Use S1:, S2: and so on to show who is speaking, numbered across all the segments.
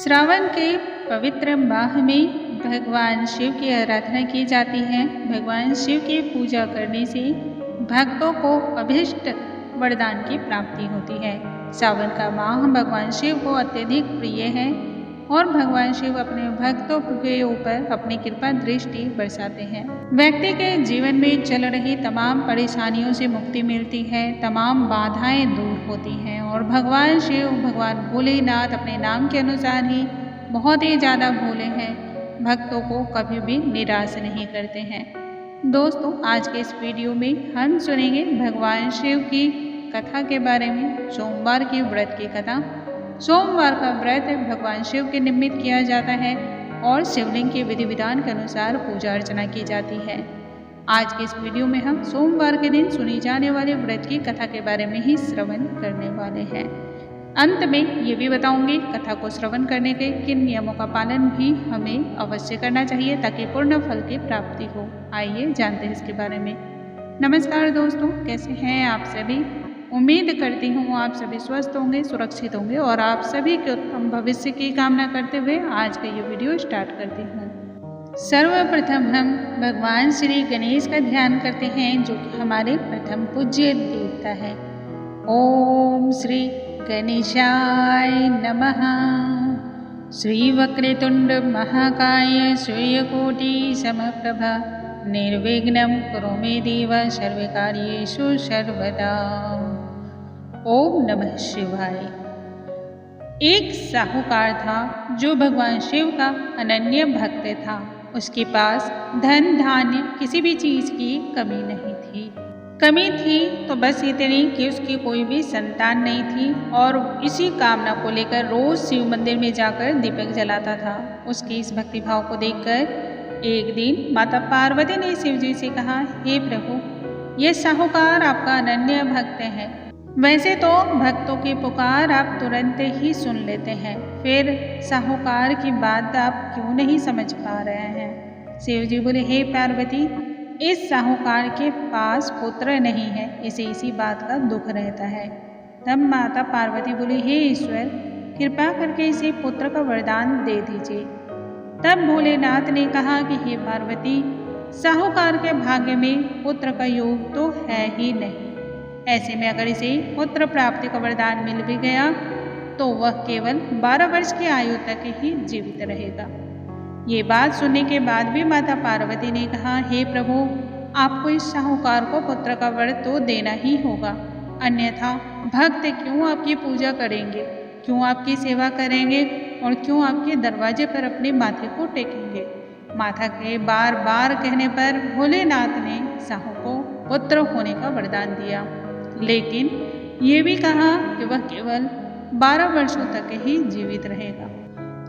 S1: श्रावण के पवित्र माह में भगवान शिव की आराधना की जाती है। भगवान शिव की पूजा करने से भक्तों को अभीष्ट वरदान की प्राप्ति होती है। श्रावण का माह भगवान शिव को अत्यधिक प्रिय है और भगवान शिव अपने भक्तों के ऊपर अपनी कृपा दृष्टि बरसाते हैं। व्यक्ति के जीवन में चल रही तमाम परेशानियों से मुक्ति मिलती है, तमाम बाधाएं दूर होती हैं और भगवान शिव, भगवान भोलेनाथ अपने नाम के अनुसार ही बहुत ही ज़्यादा भोले हैं, भक्तों को कभी भी निराश नहीं करते हैं। दोस्तों, आज के इस वीडियो में हम सुनेंगे भगवान शिव की कथा के बारे में। सोमवार की व्रत की कथा। सोमवार का व्रत भगवान शिव के निमित्त किया जाता है और शिवलिंग के विधि विधान के अनुसार पूजा अर्चना की जाती है। आज के इस वीडियो में हम सोमवार के दिन सुनी जाने वाले व्रत की कथा के बारे में ही श्रवण करने वाले हैं। अंत में ये भी बताऊंगी कथा को श्रवण करने के किन नियमों का पालन भी हमें अवश्य करना चाहिए ताकि पूर्ण फल की प्राप्ति हो। आइए जानते हैं इसके बारे में। नमस्कार दोस्तों, कैसे हैं आप सभी। उम्मीद करती हूँ आप सभी स्वस्थ होंगे, सुरक्षित होंगे और आप सभी के उत्तम भविष्य की कामना करते हुए आज का ये वीडियो स्टार्ट करती हूँ। सर्वप्रथम हम भगवान श्री गणेश का ध्यान करते हैं, जो कि हमारे प्रथम पूज्य देवता है। ओम श्री गणेशाय नमः। श्री वक्रतुंड महाकाय सूर्यकोटि समप्रभा निर्विघ्नं कुरु मे देव सर्वकार्येषु सर्वदा। ओम नमः शिवाय। एक साहूकार था जो भगवान शिव का अनन्य भक्त था। उसके पास धन धान्य किसी भी चीज की कमी नहीं थी। कमी थी तो बस इतनी कि उसकी कोई भी संतान नहीं थी और इसी कामना को लेकर रोज शिव मंदिर में जाकर दीपक जलाता था। उसके इस भक्तिभाव को देखकर एक दिन माता पार्वती ने शिव जी से कहा, हे प्रभु, ये साहूकार आपका अनन्य भक्त है। वैसे तो भक्तों की पुकार आप तुरंत ही सुन लेते हैं, फिर साहूकार की बात आप क्यों नहीं समझ पा रहे हैं। शिव जी बोले, हे पार्वती, इस साहूकार के पास पुत्र नहीं है, इसे इसी बात का दुख रहता है। तब माता पार्वती बोली, हे ईश्वर, कृपा करके इसे पुत्र का वरदान दे दीजिए। तब भोलेनाथ ने कहा कि हे पार्वती, साहूकार के भाग्य में पुत्र का योग तो है ही नहीं। ऐसे में अगर इसे पुत्र प्राप्ति का वरदान मिल भी गया तो वह केवल 12 वर्ष की आयु तक ही जीवित रहेगा। ये बात सुनने के बाद भी माता पार्वती ने कहा, हे प्रभु, आपको इस साहूकार को पुत्र का वर तो देना ही होगा, अन्यथा भक्त क्यों आपकी पूजा करेंगे, क्यों आपकी सेवा करेंगे और क्यों आपके दरवाजे पर अपने माथे को टेकेंगे। माता के बार बार कहने पर भोलेनाथ ने साहू को पुत्र होने का वरदान दिया, लेकिन ये भी कहा कि वह केवल 12 वर्षों तक ही जीवित रहेगा।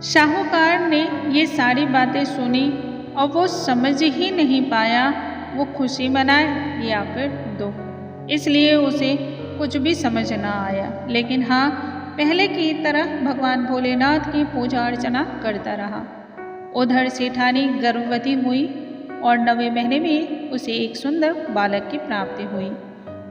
S1: साहूकार ने ये सारी बातें सुनी और वो समझ ही नहीं पाया वो खुशी मनाए या फिर दुख, इसलिए उसे कुछ भी समझ ना आया। लेकिन हाँ, पहले की तरह भगवान भोलेनाथ की पूजा अर्चना करता रहा। उधर सेठानी गर्भवती हुई और 9वें महीने में उसे एक सुंदर बालक की प्राप्ति हुई।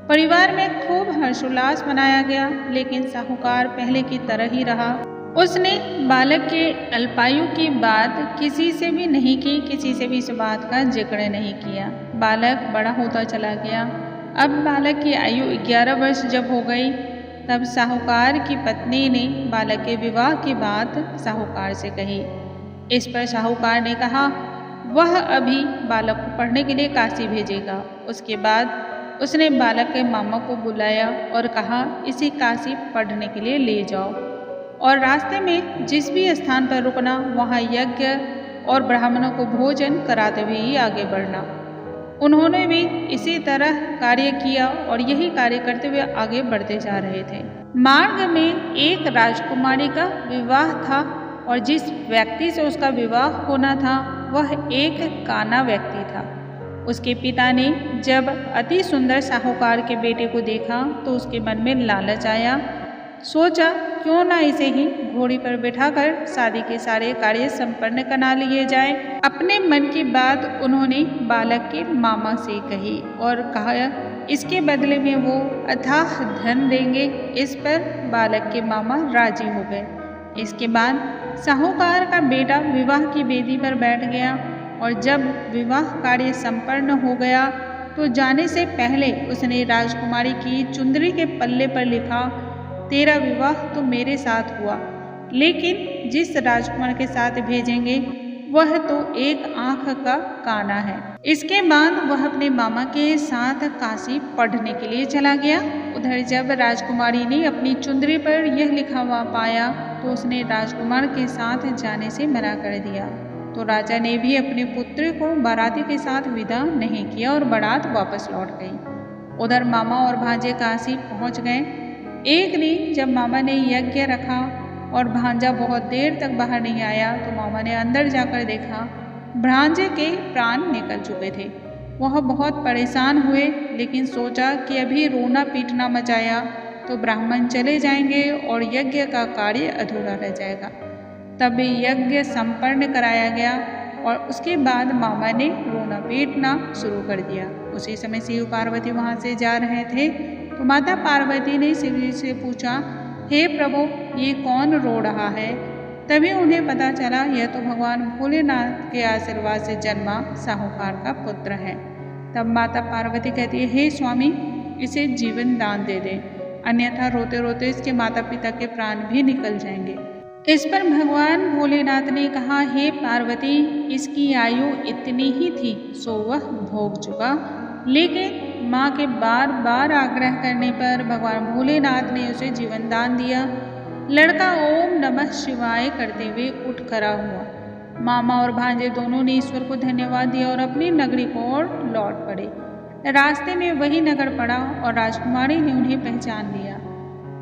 S1: परिवार में खूब हर्षोल्लास मनाया गया, लेकिन साहूकार पहले की तरह ही रहा। उसने बालक के अल्पायु की बात किसी से भी नहीं की, किसी से भी इस बात का जिक्र नहीं किया। बालक बड़ा होता चला गया। अब बालक की आयु 11 वर्ष जब हो गई, तब साहूकार की पत्नी ने बालक के विवाह की बात साहूकार से कही। इस पर साहूकार ने कहा वह अभी बालक को पढ़ने के लिए काशी भेजेगा। उसके बाद उसने बालक के मामा को बुलाया और कहा, इसे काशी पढ़ने के लिए ले जाओ और रास्ते में जिस भी स्थान पर रुकना वहाँ यज्ञ और ब्राह्मणों को भोजन कराते हुए ही आगे बढ़ना। उन्होंने भी इसी तरह कार्य किया और यही कार्य करते हुए आगे बढ़ते जा रहे थे। मार्ग में एक राजकुमारी का विवाह था और जिस व्यक्ति से उसका विवाह होना था वह एक काना व्यक्ति था। उसके पिता ने जब अति सुंदर साहूकार के बेटे को देखा तो उसके मन में लालच आया। सोचा क्यों ना इसे ही घोड़ी पर बिठाकर शादी के सारे कार्य संपन्न करा लिए जाए। अपने मन की बात उन्होंने बालक के मामा से कही और कहा इसके बदले में वो अथाह धन देंगे। इस पर बालक के मामा राजी हो गए। इसके बाद साहूकार का बेटा विवाह की वेदी पर बैठ गया और जब विवाह कार्य संपन्न हो गया तो जाने से पहले उसने राजकुमारी की चुंदरी के पल्ले पर लिखा, तेरा विवाह तो मेरे साथ हुआ, लेकिन जिस राजकुमार के साथ भेजेंगे वह तो एक आंख का काना है। इसके बाद वह अपने मामा के साथ काशी पढ़ने के लिए चला गया। उधर जब राजकुमारी ने अपनी चुंदरी पर यह लिखा हुआ पाया तो उसने राजकुमार के साथ जाने से मना कर दिया। तो राजा ने भी अपने पुत्र को बाराती के साथ विदा नहीं किया और बारात वापस लौट गई। उधर मामा और भांजे काशी पहुंच गए। एक दिन जब मामा ने यज्ञ रखा और भांजा बहुत देर तक बाहर नहीं आया तो मामा ने अंदर जाकर देखा भांजे के प्राण निकल चुके थे। वह बहुत परेशान हुए, लेकिन सोचा कि अभी रोना पीटना मचाया तो ब्राह्मण चले जाएंगे और यज्ञ का कार्य अधूरा रह जाएगा। तब यज्ञ संपन्न कराया गया और उसके बाद मामा ने रोना पीटना शुरू कर दिया। उसी समय शिव पार्वती वहाँ से जा रहे थे तो माता पार्वती ने शिव जी से पूछा, हे प्रभु, ये कौन रो रहा है? तभी उन्हें पता चला यह तो भगवान भोलेनाथ के आशीर्वाद से जन्मा साहूकार का पुत्र है। तब माता पार्वती कहती है, हे स्वामी, इसे जीवन दान दे दे, अन्यथा रोते रोते इसके माता पिता के प्राण भी निकल जाएंगे। इस पर भगवान भोलेनाथ ने कहा, हे पार्वती, इसकी आयु इतनी ही थी सो वह भोग चुका। लेकिन माँ के बार बार आग्रह करने पर भगवान भोलेनाथ ने उसे जीवन दान दिया। लड़का ओम नमः शिवाय करते हुए उठ खड़ा हुआ। मामा और भांजे दोनों ने ईश्वर को धन्यवाद दिया और अपनी नगरी को ओर लौट पड़े। रास्ते में वही नगर पड़ा और राजकुमारी ने उन्हें पहचान लिया।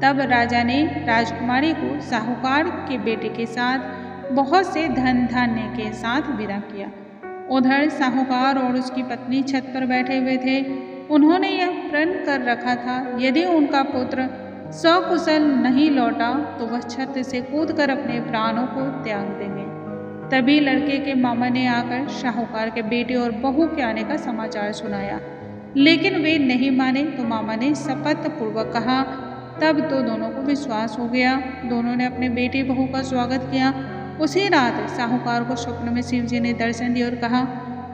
S1: तब राजा ने राजकुमारी को साहूकार के बेटे के साथ बहुत से धन धान्य के साथ विदा किया। उधर साहूकार और उसकी पत्नी छत पर बैठे हुए थे। उन्होंने यह प्रण कर रखा था, यदि उनका पुत्र सकुशल नहीं लौटा तो वह छत से कूदकर अपने प्राणों को त्याग देंगे। तभी लड़के के मामा ने आकर साहूकार के बेटे और बहू के आने का समाचार सुनाया, लेकिन वे नहीं माने। तो मामा ने शपथ पूर्वक कहा। तब तो दोनों को विश्वास हो गया। दोनों ने अपने बेटे बहू का स्वागत किया। उसी रात साहूकार को स्वप्न में शिव जी ने दर्शन दिया और कहा,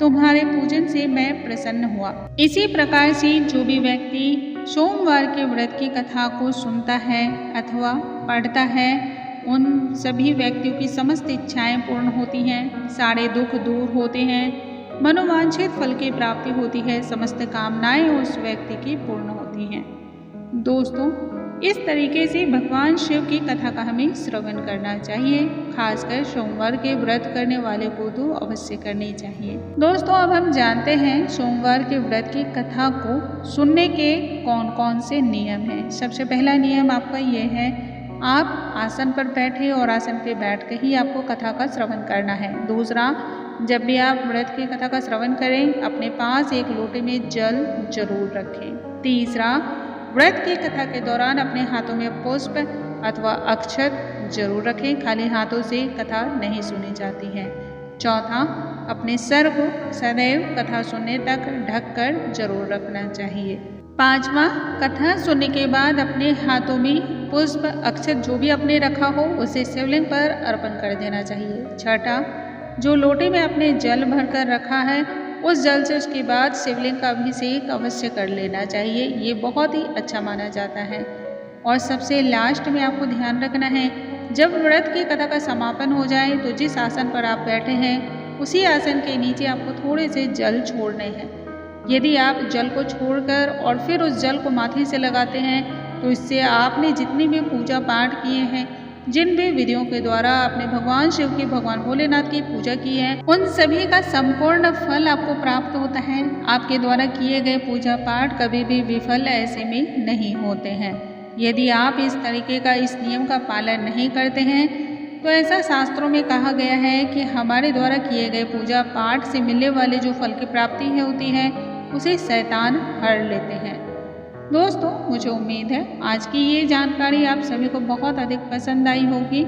S1: तुम्हारे पूजन से मैं प्रसन्न हुआ। इसी प्रकार से जो भी व्यक्ति सोमवार के व्रत की कथा को सुनता है अथवा पढ़ता है, उन सभी व्यक्तियों की समस्त इच्छाएं पूर्ण होती हैं, सारे दुख दूर होते हैं, मनोवांछित फल की प्राप्ति होती है, समस्त कामनाएं उस व्यक्ति की पूर्ण होती हैं। दोस्तों, इस तरीके से भगवान शिव की कथा का हमें श्रवण करना चाहिए। खासकर सोमवार के व्रत करने वाले को तो अवश्य करनी चाहिए। दोस्तों, अब हम जानते हैं सोमवार के व्रत की कथा को सुनने के कौन कौन से नियम हैं। सबसे पहला नियम आपका ये है, आप आसन पर बैठे और आसन पे बैठ कर ही आपको कथा का श्रवण करना है। दूसरा, जब भी आप व्रत की कथा का श्रवण करें, अपने पास एक लोटे में जल जरूर रखें। तीसरा, व्रत की कथा के दौरान अपने हाथों में पुष्प अथवा अक्षत जरूर रखें, खाली हाथों से कथा नहीं सुनी जाती है। चौथा, अपने सर को सदैव कथा सुनने तक ढककर जरूर रखना चाहिए। पांचवा, कथा सुनने के बाद अपने हाथों में पुष्प अक्षत जो भी आपने रखा हो उसे शिवलिंग पर अर्पण कर देना चाहिए। छठा, जो लोटे में आपने जल भरकर रखा है उस जल से उसके बाद शिवलिंग का अभिषेक अवश्य कर लेना चाहिए, ये बहुत ही अच्छा माना जाता है। और सबसे लास्ट में आपको ध्यान रखना है, जब व्रत की कथा का समापन हो जाए तो जिस आसन पर आप बैठे हैं उसी आसन के नीचे आपको थोड़े से जल छोड़ने हैं। यदि आप जल को छोड़कर और फिर उस जल को माथे से लगाते हैं तो इससे आपने जितनी भी पूजा पाठ किए हैं, जिन भी विधियों के द्वारा आपने भगवान शिव की, भगवान भोलेनाथ की पूजा की है, उन सभी का संपूर्ण फल आपको प्राप्त होता है। आपके द्वारा किए गए पूजा पाठ कभी भी विफल ऐसे में नहीं होते हैं। यदि आप इस तरीके का, इस नियम का पालन नहीं करते हैं तो ऐसा शास्त्रों में कहा गया है कि हमारे द्वारा किए गए पूजा पाठ से मिलने वाले जो फल की प्राप्ति होती है उसे शैतान हर लेते हैं। दोस्तों, मुझे उम्मीद है आज की ये जानकारी आप सभी को बहुत अधिक पसंद आई होगी।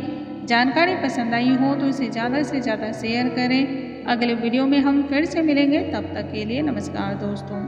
S1: जानकारी पसंद आई हो तो इसे ज़्यादा से ज़्यादा शेयर करें। अगले वीडियो में हम फिर से मिलेंगे, तब तक के लिए नमस्कार दोस्तों।